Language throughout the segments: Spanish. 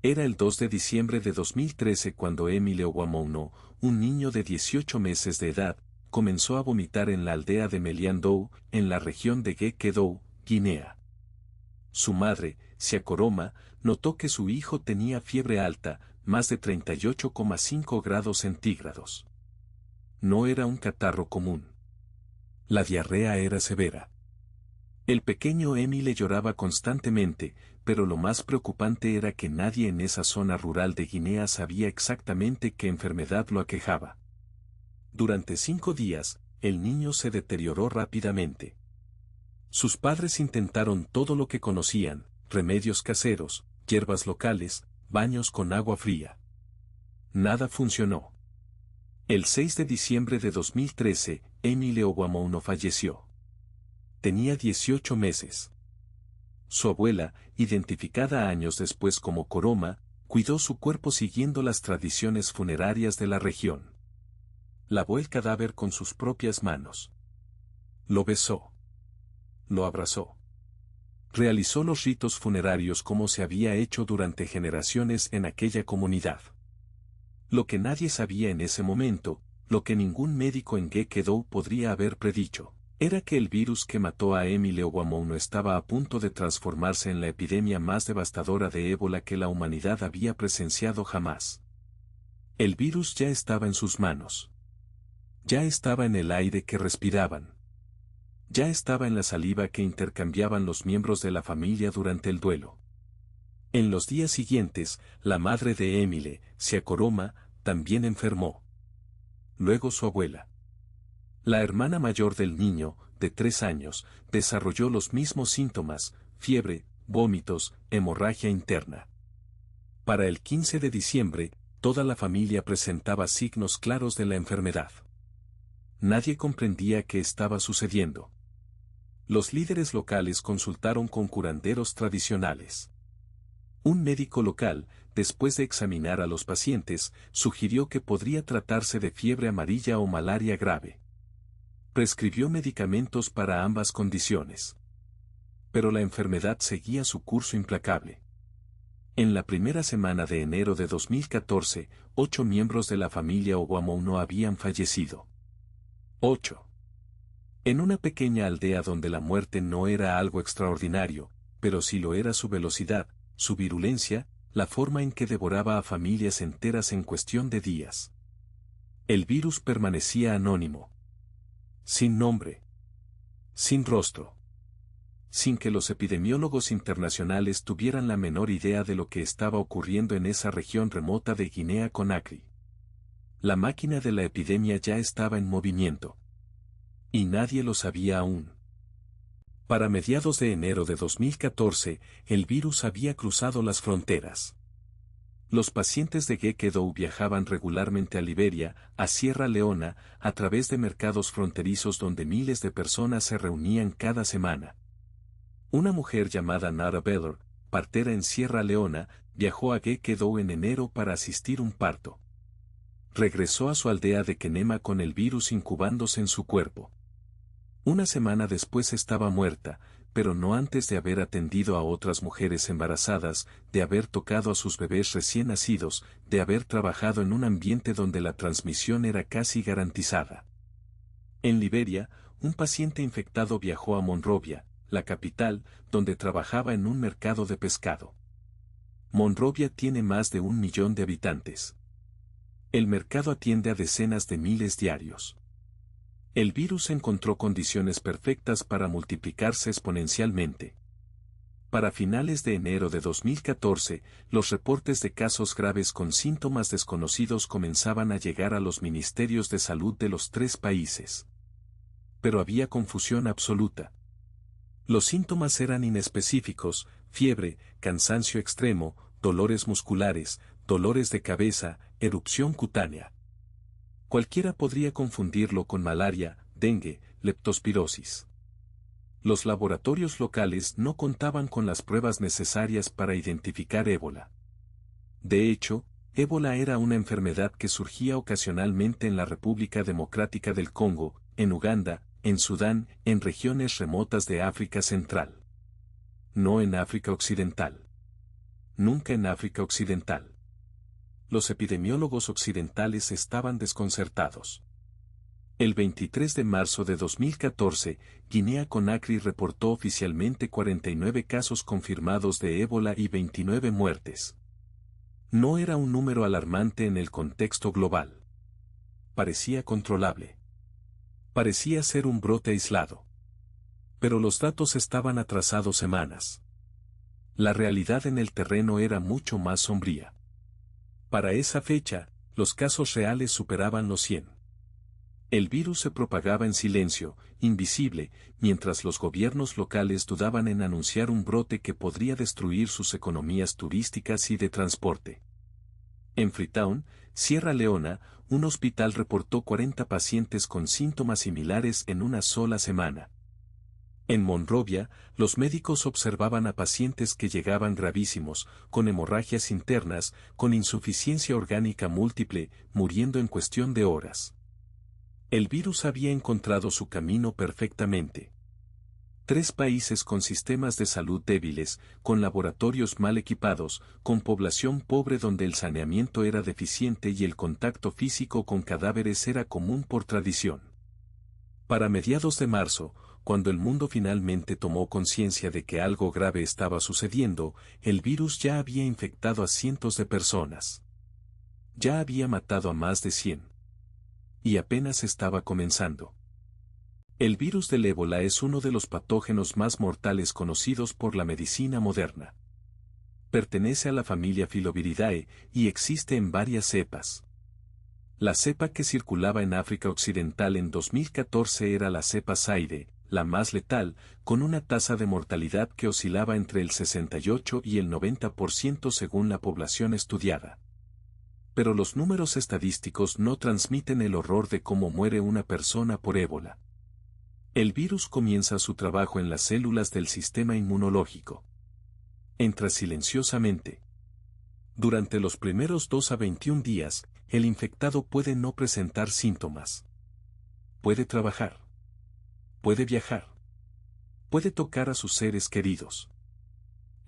Era el 2 de diciembre de 2013 cuando Emile Ouamounouh, un niño de 18 meses de edad, comenzó a vomitar en la aldea de Meliandou, en la región de Guéquedou, Guinea. Su madre, Siakoroma, notó que su hijo tenía fiebre alta, más de 38,5 grados centígrados. No era un catarro común. La diarrea era severa. El pequeño Emile lloraba constantemente, pero lo más preocupante era que nadie en esa zona rural de Guinea sabía exactamente qué enfermedad lo aquejaba. Durante 5 días, el niño se deterioró rápidamente. Sus padres intentaron todo lo que conocían, remedios caseros, hierbas locales, baños con agua fría. Nada funcionó. El 6 de diciembre de 2013, Emile Ouamounouh falleció. Tenía 18 meses. Su abuela, identificada años después como Koroma, cuidó su cuerpo siguiendo las tradiciones funerarias de la región. Lavó el cadáver con sus propias manos. Lo besó. Lo abrazó. Realizó los ritos funerarios como se había hecho durante generaciones en aquella comunidad. Lo que nadie sabía en ese momento, lo que ningún médico en Guéquedou podría haber predicho, era que el virus que mató a Emile Ouamounouh estaba a punto de transformarse en la epidemia más devastadora de ébola que la humanidad había presenciado jamás. El virus ya estaba en sus manos. Ya estaba en el aire que respiraban. Ya estaba en la saliva que intercambiaban los miembros de la familia durante el duelo. En los días siguientes, la madre de Emile, Siakoroma, también enfermó. Luego su abuela. La hermana mayor del niño, de 3 años, desarrolló los mismos síntomas, fiebre, vómitos, hemorragia interna. Para el 15 de diciembre, toda la familia presentaba signos claros de la enfermedad. Nadie comprendía qué estaba sucediendo. Los líderes locales consultaron con curanderos tradicionales. Un médico local, después de examinar a los pacientes, sugirió que podría tratarse de fiebre amarilla o malaria grave. Prescribió medicamentos para ambas condiciones. Pero la enfermedad seguía su curso implacable. En la primera semana de enero de 2014, 8 miembros de la familia Ouamounouh habían fallecido. 8. En una pequeña aldea donde la muerte no era algo extraordinario, pero sí lo era su velocidad, su virulencia, la forma en que devoraba a familias enteras en cuestión de días. El virus permanecía anónimo. Sin nombre. Sin rostro. Sin que los epidemiólogos internacionales tuvieran la menor idea de lo que estaba ocurriendo en esa región remota de Guinea-Conakry. La máquina de la epidemia ya estaba en movimiento. Y nadie lo sabía aún. Para mediados de enero de 2014, el virus había cruzado las fronteras. Los pacientes de Guéquedou viajaban regularmente a Liberia, a Sierra Leona, a través de mercados fronterizos donde miles de personas se reunían cada semana. Una mujer llamada Nara Bellor, partera en Sierra Leona, viajó a Guéquedou en enero para asistir un parto. Regresó a su aldea de Kenema con el virus incubándose en su cuerpo. Una semana después estaba muerta, pero no antes de haber atendido a otras mujeres embarazadas, de haber tocado a sus bebés recién nacidos, de haber trabajado en un ambiente donde la transmisión era casi garantizada. En Liberia, un paciente infectado viajó a Monrovia, la capital, donde trabajaba en un mercado de pescado. Monrovia tiene más de 1 millón de habitantes. El mercado atiende a decenas de miles diarios. El virus encontró condiciones perfectas para multiplicarse exponencialmente. Para finales de enero de 2014, los reportes de casos graves con síntomas desconocidos comenzaban a llegar a los ministerios de salud de los 3 países. Pero había confusión absoluta. Los síntomas eran inespecíficos: fiebre, cansancio extremo, dolores musculares, dolores de cabeza, erupción cutánea. Cualquiera podría confundirlo con malaria, dengue, leptospirosis. Los laboratorios locales no contaban con las pruebas necesarias para identificar ébola. De hecho, ébola era una enfermedad que surgía ocasionalmente en la República Democrática del Congo, en Uganda, en Sudán, en regiones remotas de África Central. No en África Occidental. nunca en África Occidental. Los epidemiólogos occidentales estaban desconcertados. El 23 de marzo de 2014, Guinea-Conakry reportó oficialmente 49 casos confirmados de ébola y 29 muertes. No era un número alarmante en el contexto global. Parecía controlable. Parecía ser un brote aislado. Pero los datos estaban atrasados semanas. La realidad en el terreno era mucho más sombría. Para esa fecha, los casos reales superaban los 100. El virus se propagaba en silencio, invisible, mientras los gobiernos locales dudaban en anunciar un brote que podría destruir sus economías turísticas y de transporte. En Freetown, Sierra Leona, un hospital reportó 40 pacientes con síntomas similares en una sola semana. En Monrovia, los médicos observaban a pacientes que llegaban gravísimos, con hemorragias internas, con insuficiencia orgánica múltiple, muriendo en cuestión de horas. El virus había encontrado su camino perfectamente. 3 países con sistemas de salud débiles, con laboratorios mal equipados, con población pobre donde el saneamiento era deficiente y el contacto físico con cadáveres era común por tradición. Para mediados de marzo, cuando el mundo finalmente tomó conciencia de que algo grave estaba sucediendo, el virus ya había infectado a cientos de personas. Ya había matado a más de 100. Y apenas estaba comenzando. El virus del ébola es uno de los patógenos más mortales conocidos por la medicina moderna. Pertenece a la familia Filoviridae y existe en varias cepas. La cepa que circulaba en África Occidental en 2014 era la cepa Zaire, la más letal, con una tasa de mortalidad que oscilaba entre el 68 y el 90% según la población estudiada. Pero los números estadísticos no transmiten el horror de cómo muere una persona por ébola. El virus comienza su trabajo en las células del sistema inmunológico. Entra silenciosamente. Durante los primeros 2 a 21 días, el infectado puede no presentar síntomas. Puede trabajar. Puede viajar. Puede tocar a sus seres queridos.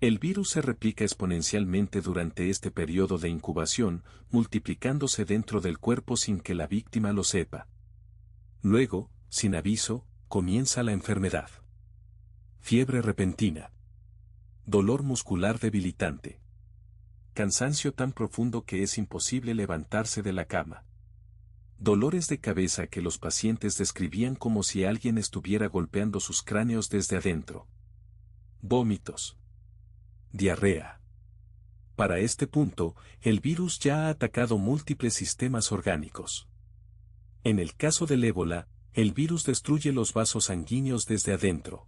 El virus se replica exponencialmente durante este periodo de incubación, multiplicándose dentro del cuerpo sin que la víctima lo sepa. Luego, sin aviso, comienza la enfermedad. Fiebre repentina. Dolor muscular debilitante. Cansancio tan profundo que es imposible levantarse de la cama. Dolores de cabeza que los pacientes describían como si alguien estuviera golpeando sus cráneos desde adentro. Vómitos. Diarrea. Para este punto, el virus ya ha atacado múltiples sistemas orgánicos. En el caso del ébola, el virus destruye los vasos sanguíneos desde adentro.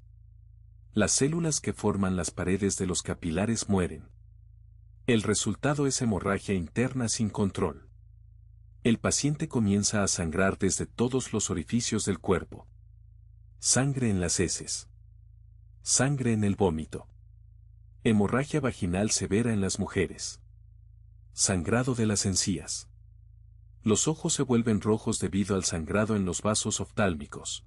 Las células que forman las paredes de los capilares mueren. El resultado es hemorragia interna sin control. El paciente comienza a sangrar desde todos los orificios del cuerpo. Sangre en las heces. Sangre en el vómito. Hemorragia vaginal severa en las mujeres. Sangrado de las encías. Los ojos se vuelven rojos debido al sangrado en los vasos oftálmicos.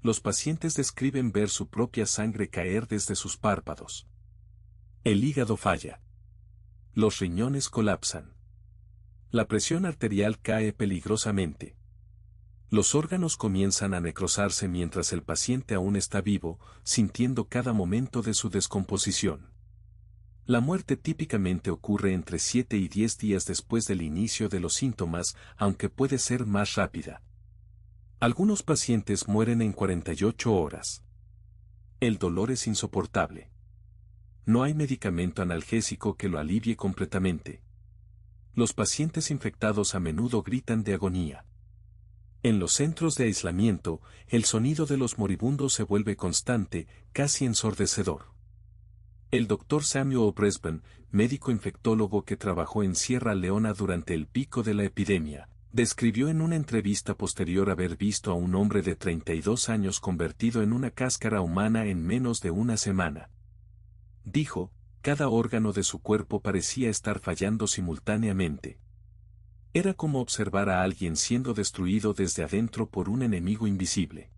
Los pacientes describen ver su propia sangre caer desde sus párpados. El hígado falla. Los riñones colapsan. La presión arterial cae peligrosamente. Los órganos comienzan a necrosarse mientras el paciente aún está vivo, sintiendo cada momento de su descomposición. La muerte típicamente ocurre entre 7 y 10 días después del inicio de los síntomas, aunque puede ser más rápida. Algunos pacientes mueren en 48 horas. El dolor es insoportable. No hay medicamento analgésico que lo alivie completamente. Los pacientes infectados a menudo gritan de agonía. En los centros de aislamiento, el sonido de los moribundos se vuelve constante, casi ensordecedor. El Dr. Samuel Brisbane, médico infectólogo que trabajó en Sierra Leona durante el pico de la epidemia, describió en una entrevista posterior haber visto a un hombre de 32 años convertido en una cáscara humana en menos de una semana. Dijo, cada órgano de su cuerpo parecía estar fallando simultáneamente. Era como observar a alguien siendo destruido desde adentro por un enemigo invisible.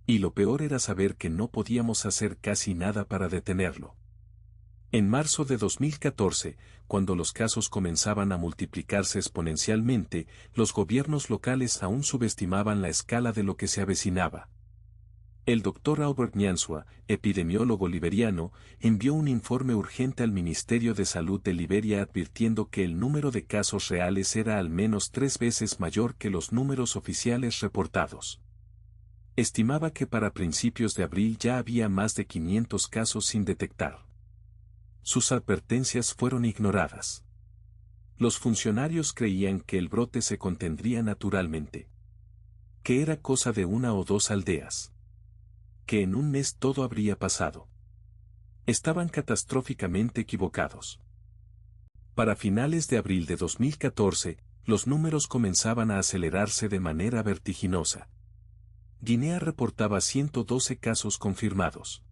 Y lo peor era saber que no podíamos hacer casi nada para detenerlo. En marzo de 2014, cuando los casos comenzaban a multiplicarse exponencialmente, los gobiernos locales aún subestimaban la escala de lo que se avecinaba. El Dr. Albert Nyansua, epidemiólogo liberiano, envió un informe urgente al Ministerio de Salud de Liberia advirtiendo que el número de casos reales era al menos 3 veces mayor que los números oficiales reportados. Estimaba que para principios de abril ya había más de 500 casos sin detectar. Sus advertencias fueron ignoradas. Los funcionarios creían que el brote se contendría naturalmente. Que era cosa de 1 o 2 aldeas. Que en un mes todo habría pasado. Estaban catastróficamente equivocados. Para finales de abril de 2014, los números comenzaban a acelerarse de manera vertiginosa. Guinea reportaba 112 casos confirmados.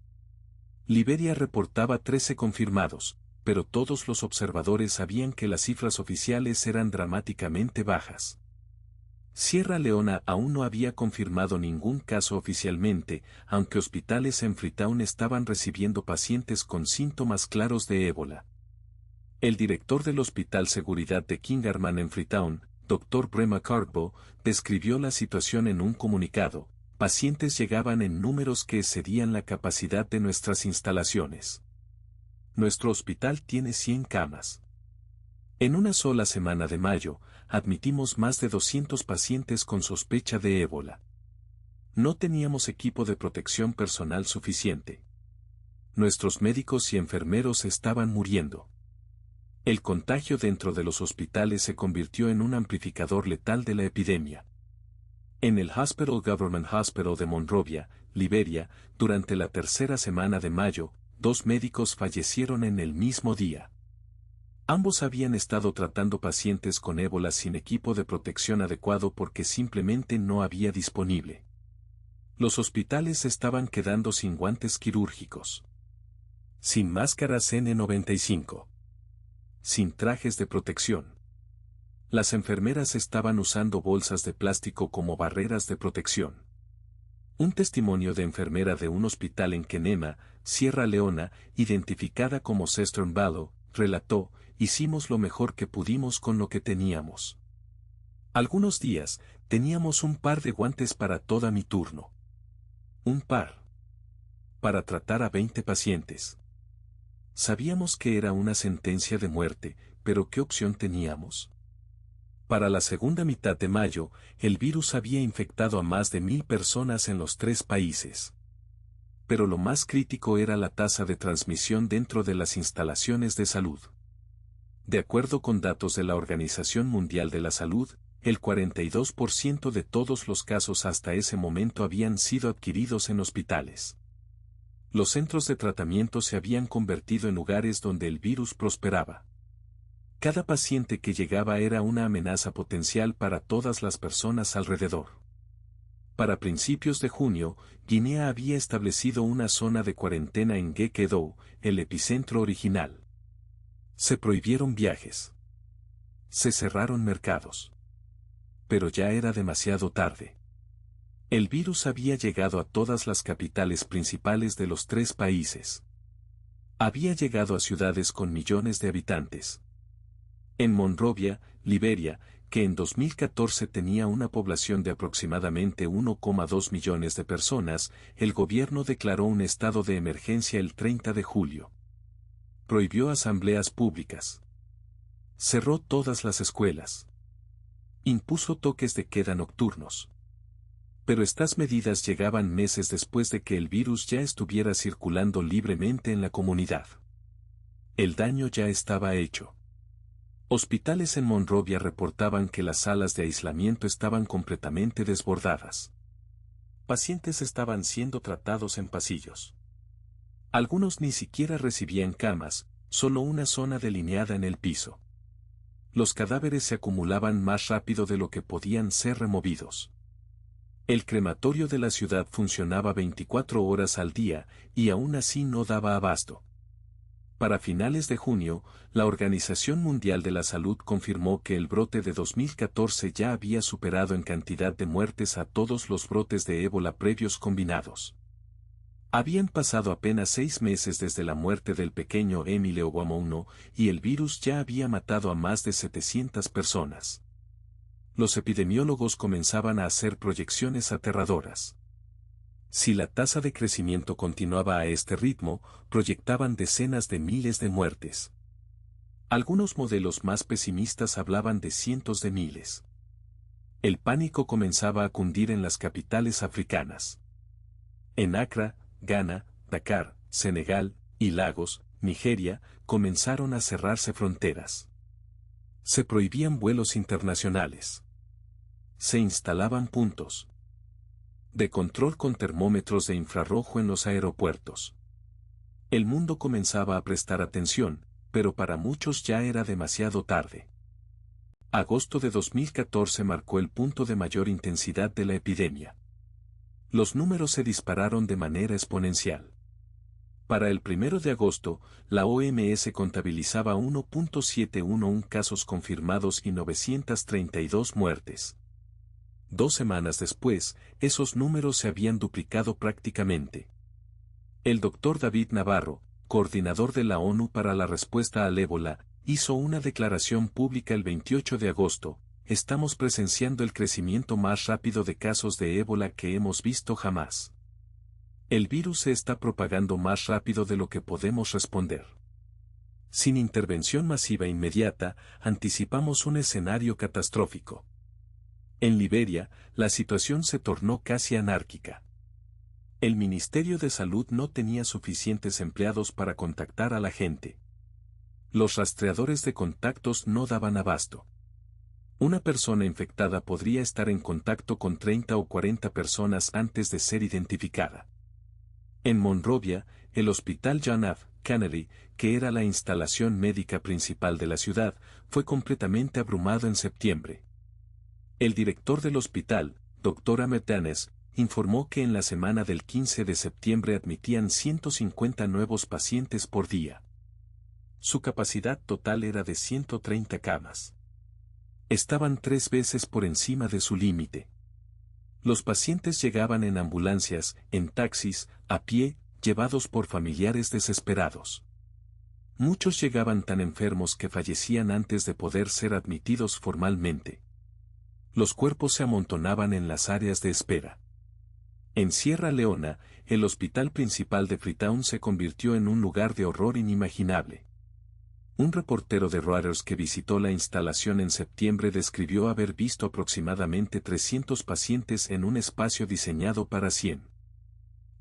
Liberia reportaba 13 confirmados, pero todos los observadores sabían que las cifras oficiales eran dramáticamente bajas. Sierra Leona aún no había confirmado ningún caso oficialmente, aunque hospitales en Freetown estaban recibiendo pacientes con síntomas claros de ébola. El director del Hospital Seguridad de Kingaman en Freetown, Dr. Brema Carbo, describió la situación en un comunicado: pacientes llegaban en números que excedían la capacidad de nuestras instalaciones. Nuestro hospital tiene 100 camas. En una sola semana de mayo, admitimos más de 200 pacientes con sospecha de ébola. No teníamos equipo de protección personal suficiente. Nuestros médicos y enfermeros estaban muriendo. El contagio dentro de los hospitales se convirtió en un amplificador letal de la epidemia. En el Government Hospital de Monrovia, Liberia, durante la tercera semana de mayo, 2 médicos fallecieron en el mismo día. Ambos habían estado tratando pacientes con ébola sin equipo de protección adecuado porque simplemente no había disponible. Los hospitales estaban quedando sin guantes quirúrgicos, sin máscaras N95, sin trajes de protección. Las enfermeras estaban usando bolsas de plástico como barreras de protección. Un testimonio de enfermera de un hospital en Kenema, Sierra Leona, identificada como Sestern Ballo, relató: hicimos lo mejor que pudimos con lo que teníamos. Algunos días, teníamos un par de guantes para toda mi turno. Un par. Para tratar a 20 pacientes. Sabíamos que era una sentencia de muerte, pero ¿qué opción teníamos? Para la segunda mitad de mayo, el virus había infectado a más de 1000 personas en los 3 países. Pero lo más crítico era la tasa de transmisión dentro de las instalaciones de salud. De acuerdo con datos de la Organización Mundial de la Salud, el 42% de todos los casos hasta ese momento habían sido adquiridos en hospitales. Los centros de tratamiento se habían convertido en lugares donde el virus prosperaba. Cada paciente que llegaba era una amenaza potencial para todas las personas alrededor. Para principios de junio, Guinea había establecido una zona de cuarentena en Gekedou, el epicentro original. Se prohibieron viajes. Se cerraron mercados. Pero ya era demasiado tarde. El virus había llegado a todas las capitales principales de los 3 países. Había llegado a ciudades con millones de habitantes. En Monrovia, Liberia, que en 2014 tenía una población de aproximadamente 1,2 millones de personas, el gobierno declaró un estado de emergencia el 30 de julio. Prohibió asambleas públicas. Cerró todas las escuelas. Impuso toques de queda nocturnos. Pero estas medidas llegaban meses después de que el virus ya estuviera circulando libremente en la comunidad. El daño ya estaba hecho. Hospitales en Monrovia reportaban que las salas de aislamiento estaban completamente desbordadas. Pacientes estaban siendo tratados en pasillos. Algunos ni siquiera recibían camas, solo una zona delineada en el piso. Los cadáveres se acumulaban más rápido de lo que podían ser removidos. El crematorio de la ciudad funcionaba 24 horas al día, y aún así no daba abasto. Para finales de junio, la Organización Mundial de la Salud confirmó que el brote de 2014 ya había superado en cantidad de muertes a todos los brotes de ébola previos combinados. Habían pasado apenas 6 meses desde la muerte del pequeño Emile Owamouno y el virus ya había matado a más de 700 personas. Los epidemiólogos comenzaban a hacer proyecciones aterradoras. Si la tasa de crecimiento continuaba a este ritmo, proyectaban decenas de miles de muertes. Algunos modelos más pesimistas hablaban de cientos de miles. El pánico comenzaba a cundir en las capitales africanas. En Accra, Ghana, Dakar, Senegal y Lagos, Nigeria, comenzaron a cerrarse fronteras. Se prohibían vuelos internacionales. Se instalaban puntos de control con termómetros de infrarrojo en los aeropuertos. El mundo comenzaba a prestar atención, pero para muchos ya era demasiado tarde. Agosto de 2014 marcó el punto de mayor intensidad de la epidemia. Los números se dispararon de manera exponencial. Para el 1 de agosto, la OMS contabilizaba 1.711 casos confirmados y 932 muertes. 2 semanas después, esos números se habían duplicado prácticamente. El doctor David Navarro, coordinador de la ONU para la respuesta al ébola, hizo una declaración pública el 28 de agosto: estamos presenciando el crecimiento más rápido de casos de ébola que hemos visto jamás. El virus se está propagando más rápido de lo que podemos responder. Sin intervención masiva inmediata, anticipamos un escenario catastrófico. En Liberia, la situación se tornó casi anárquica. El Ministerio de Salud no tenía suficientes empleados para contactar a la gente. Los rastreadores de contactos no daban abasto. Una persona infectada podría estar en contacto con 30 o 40 personas antes de ser identificada. En Monrovia, el Hospital John F. Kennedy, que era la instalación médica principal de la ciudad, fue completamente abrumado en septiembre. El director del hospital, Dr. Ahmed Danes, informó que en la semana del 15 de septiembre admitían 150 nuevos pacientes por día. Su capacidad total era de 130 camas. Estaban 3 veces por encima de su límite. Los pacientes llegaban en ambulancias, en taxis, a pie, llevados por familiares desesperados. Muchos llegaban tan enfermos que fallecían antes de poder ser admitidos formalmente. Los cuerpos se amontonaban en las áreas de espera. En Sierra Leona, el hospital principal de Freetown se convirtió en un lugar de horror inimaginable. Un reportero de Reuters que visitó la instalación en septiembre describió haber visto aproximadamente 300 pacientes en un espacio diseñado para 100.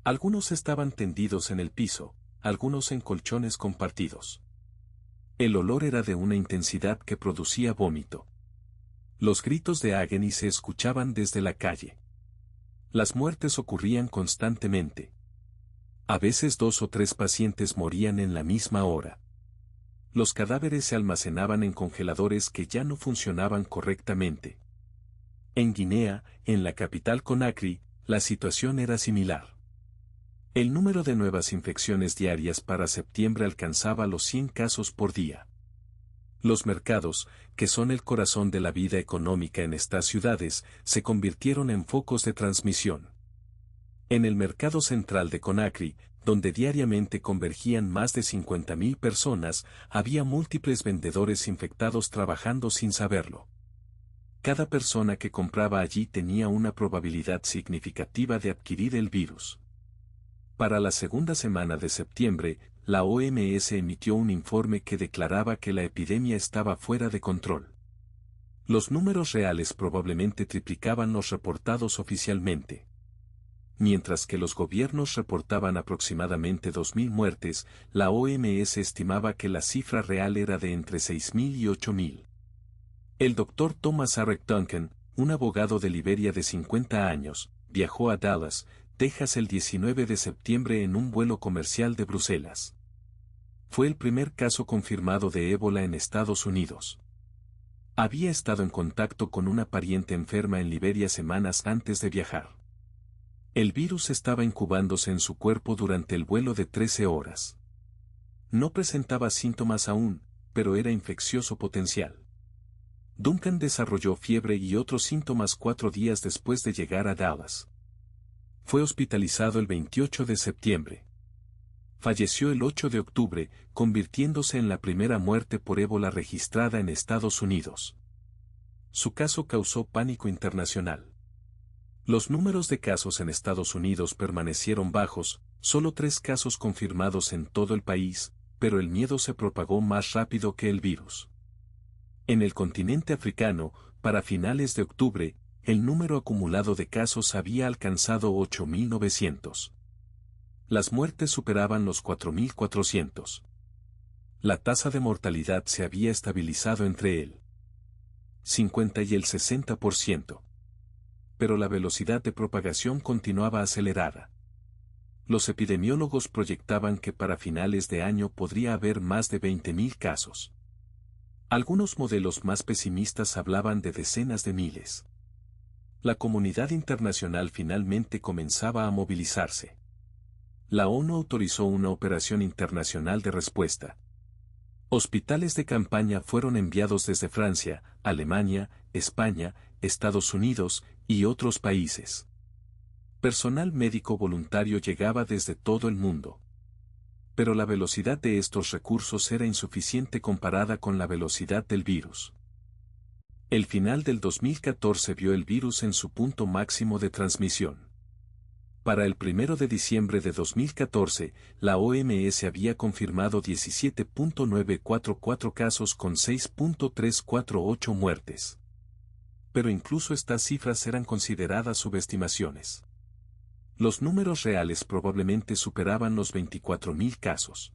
Algunos estaban tendidos en el piso, algunos en colchones compartidos. El olor era de una intensidad que producía vómito. Los gritos de agony se escuchaban desde la calle. Las muertes ocurrían constantemente. A veces 2 o 3 pacientes morían en la misma hora. Los cadáveres se almacenaban en congeladores que ya no funcionaban correctamente. En Guinea, en la capital Conakry, la situación era similar. El número de nuevas infecciones diarias para septiembre alcanzaba los 100 casos por día. Los mercados, que son el corazón de la vida económica en estas ciudades, se convirtieron en focos de transmisión. En el mercado central de Conakry, donde diariamente convergían más de 50.000 personas, había múltiples vendedores infectados trabajando sin saberlo. Cada persona que compraba allí tenía una probabilidad significativa de adquirir el virus. Para la segunda semana de septiembre, la OMS emitió un informe que declaraba que la epidemia estaba fuera de control. Los números reales probablemente triplicaban los reportados oficialmente. Mientras que los gobiernos reportaban aproximadamente 2.000 muertes, la OMS estimaba que la cifra real era de entre 6.000 y 8.000. El Dr. Thomas R. Duncan, un abogado de Liberia de 50 años, viajó a Dallas, Texas el 19 de septiembre en un vuelo comercial de Bruselas. Fue el primer caso confirmado de ébola en Estados Unidos. Había estado en contacto con una pariente enferma en Liberia semanas antes de viajar. El virus estaba incubándose en su cuerpo durante el vuelo de 13 horas. No presentaba síntomas aún, pero era infeccioso potencial. Duncan desarrolló fiebre y otros síntomas 4 días después de llegar a Dallas. Fue hospitalizado el 28 de septiembre. Falleció el 8 de octubre, convirtiéndose en la primera muerte por ébola registrada en Estados Unidos. Su caso causó pánico internacional. Los números de casos en Estados Unidos permanecieron bajos, solo 3 casos confirmados en todo el país, pero el miedo se propagó más rápido que el virus. En el continente africano, para finales de octubre, el número acumulado de casos había alcanzado 8.900. Las muertes superaban los 4.400. La tasa de mortalidad se había estabilizado entre el 50 y el 60%. Pero la velocidad de propagación continuaba acelerada. Los epidemiólogos proyectaban que para finales de año podría haber más de 20.000 casos. Algunos modelos más pesimistas hablaban de decenas de miles. La comunidad internacional finalmente comenzaba a movilizarse. La ONU autorizó una operación internacional de respuesta. Hospitales de campaña fueron enviados desde Francia, Alemania, España, Estados Unidos y otros países. Personal médico voluntario llegaba desde todo el mundo. Pero la velocidad de estos recursos era insuficiente comparada con la velocidad del virus. El final del 2014 vio el virus en su punto máximo de transmisión. Para el 1 de diciembre de 2014, la OMS había confirmado 17.944 casos con 6.348 muertes. Pero incluso estas cifras eran consideradas subestimaciones. Los números reales probablemente superaban los 24.000 casos.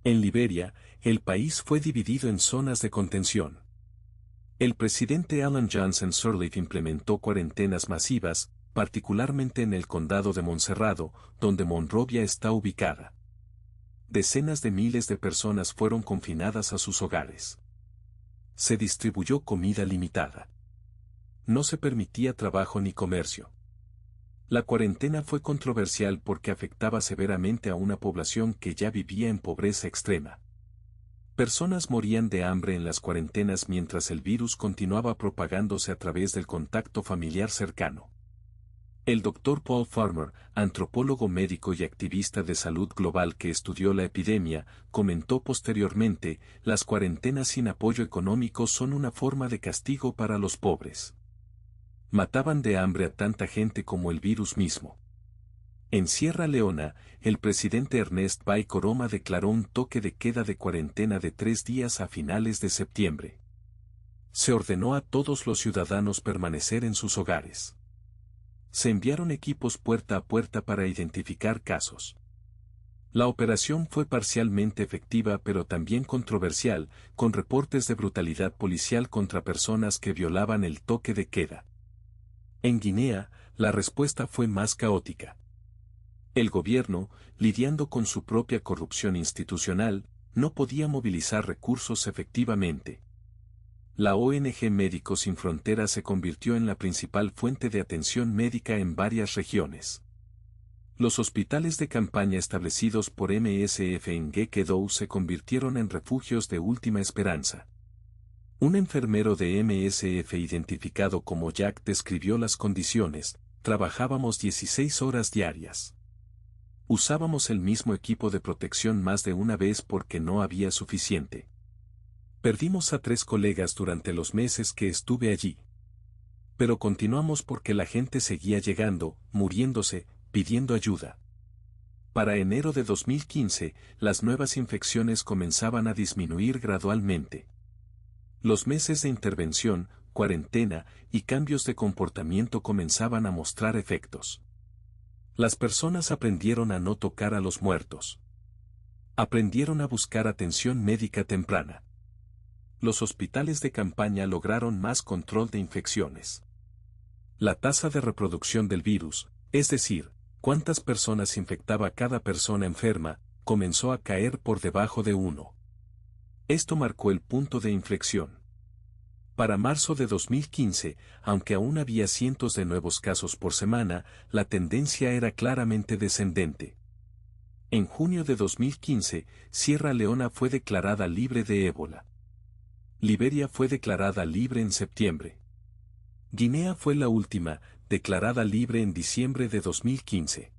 En Liberia, el país fue dividido en zonas de contención. El presidente Alan Johnson Sirleaf implementó cuarentenas masivas, particularmente en el condado de Montserrado, donde Monrovia está ubicada. Decenas de miles de personas fueron confinadas a sus hogares. Se distribuyó comida limitada. No se permitía trabajo ni comercio. La cuarentena fue controversial porque afectaba severamente a una población que ya vivía en pobreza extrema. Personas morían de hambre en las cuarentenas mientras el virus continuaba propagándose a través del contacto familiar cercano. El Dr. Paul Farmer, antropólogo médico y activista de salud global que estudió la epidemia, comentó posteriormente, las cuarentenas sin apoyo económico son una forma de castigo para los pobres. Mataban de hambre a tanta gente como el virus mismo. En Sierra Leona, el presidente Ernest Bai Koroma declaró un toque de queda de cuarentena de 3 días a finales de septiembre. Se ordenó a todos los ciudadanos permanecer en sus hogares. Se enviaron equipos puerta a puerta para identificar casos. La operación fue parcialmente efectiva pero también controversial, con reportes de brutalidad policial contra personas que violaban el toque de queda. En Guinea, la respuesta fue más caótica. El gobierno, lidiando con su propia corrupción institucional, no podía movilizar recursos efectivamente. La ONG Médicos Sin Fronteras se convirtió en la principal fuente de atención médica en varias regiones. Los hospitales de campaña establecidos por MSF en Gekedou se convirtieron en refugios de última esperanza. Un enfermero de MSF identificado como Jack describió las condiciones: trabajábamos 16 horas diarias. Usábamos el mismo equipo de protección más de una vez porque no había suficiente. Perdimos a 3 colegas durante los meses que estuve allí. Pero continuamos porque la gente seguía llegando, muriéndose, pidiendo ayuda. Para enero de 2015, las nuevas infecciones comenzaban a disminuir gradualmente. Los meses de intervención, cuarentena y cambios de comportamiento comenzaban a mostrar efectos. Las personas aprendieron a no tocar a los muertos. Aprendieron a buscar atención médica temprana. Los hospitales de campaña lograron más control de infecciones. La tasa de reproducción del virus, es decir, cuántas personas infectaba cada persona enferma, comenzó a caer por debajo de 1. Esto marcó el punto de inflexión. Para marzo de 2015, aunque aún había cientos de nuevos casos por semana, la tendencia era claramente descendente. En junio de 2015, Sierra Leona fue declarada libre de ébola. Liberia fue declarada libre en septiembre. Guinea fue la última, declarada libre en diciembre de 2015.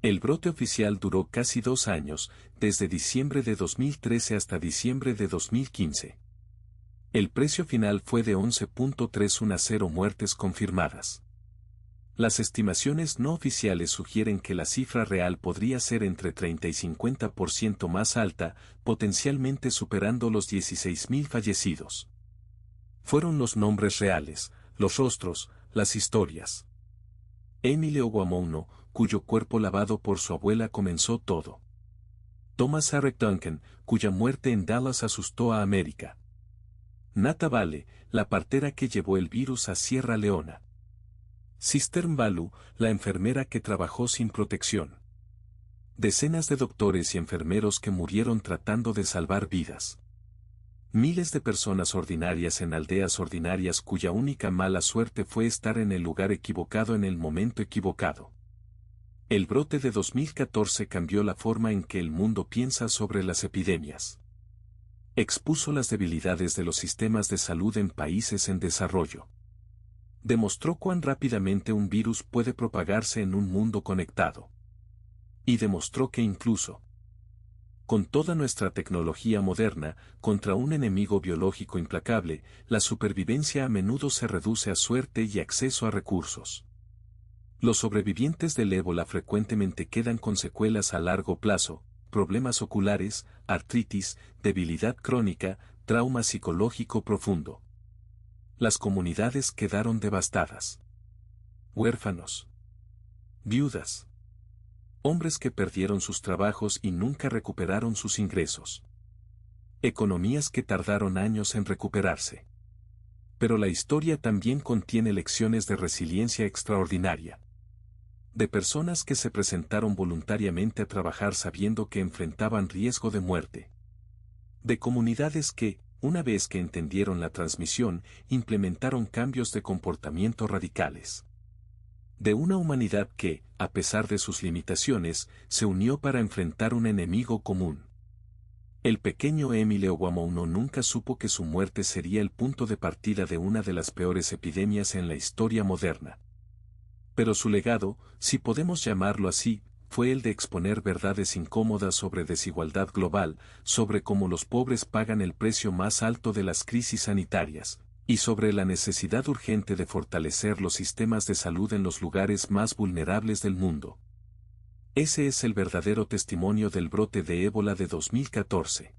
El brote oficial duró casi 2 años, desde diciembre de 2013 hasta diciembre de 2015. El precio final fue de 11.310 muertes confirmadas. Las estimaciones no oficiales sugieren que la cifra real podría ser entre 30 y 50% más alta, potencialmente superando los 16.000 fallecidos. Fueron los nombres reales, los rostros, las historias. Emily Owamouno, cuyo cuerpo lavado por su abuela comenzó todo. Thomas Harriet Duncan, cuya muerte en Dallas asustó a América. Nata Vale, la partera que llevó el virus a Sierra Leona. Sister Mbalu, la enfermera que trabajó sin protección. Decenas de doctores y enfermeros que murieron tratando de salvar vidas. Miles de personas ordinarias en aldeas ordinarias cuya única mala suerte fue estar en el lugar equivocado en el momento equivocado. El brote de 2014 cambió la forma en que el mundo piensa sobre las epidemias. Expuso las debilidades de los sistemas de salud en países en desarrollo. Demostró cuán rápidamente un virus puede propagarse en un mundo conectado. Y demostró que incluso con toda nuestra tecnología moderna, contra un enemigo biológico implacable, la supervivencia a menudo se reduce a suerte y acceso a recursos. Los sobrevivientes del ébola frecuentemente quedan con secuelas a largo plazo, problemas oculares, artritis, debilidad crónica, trauma psicológico profundo. Las comunidades quedaron devastadas. Huérfanos. Viudas. Hombres que perdieron sus trabajos y nunca recuperaron sus ingresos. Economías que tardaron años en recuperarse. Pero la historia también contiene lecciones de resiliencia extraordinaria. De personas que se presentaron voluntariamente a trabajar sabiendo que enfrentaban riesgo de muerte. De comunidades que, una vez que entendieron la transmisión, implementaron cambios de comportamiento radicales. De una humanidad que, a pesar de sus limitaciones, se unió para enfrentar un enemigo común. El pequeño Emily Owamouno nunca supo que su muerte sería el punto de partida de una de las peores epidemias en la historia moderna. Pero su legado, si podemos llamarlo así, fue el de exponer verdades incómodas sobre desigualdad global, sobre cómo los pobres pagan el precio más alto de las crisis sanitarias, y sobre la necesidad urgente de fortalecer los sistemas de salud en los lugares más vulnerables del mundo. Ese es el verdadero testimonio del brote de ébola de 2014.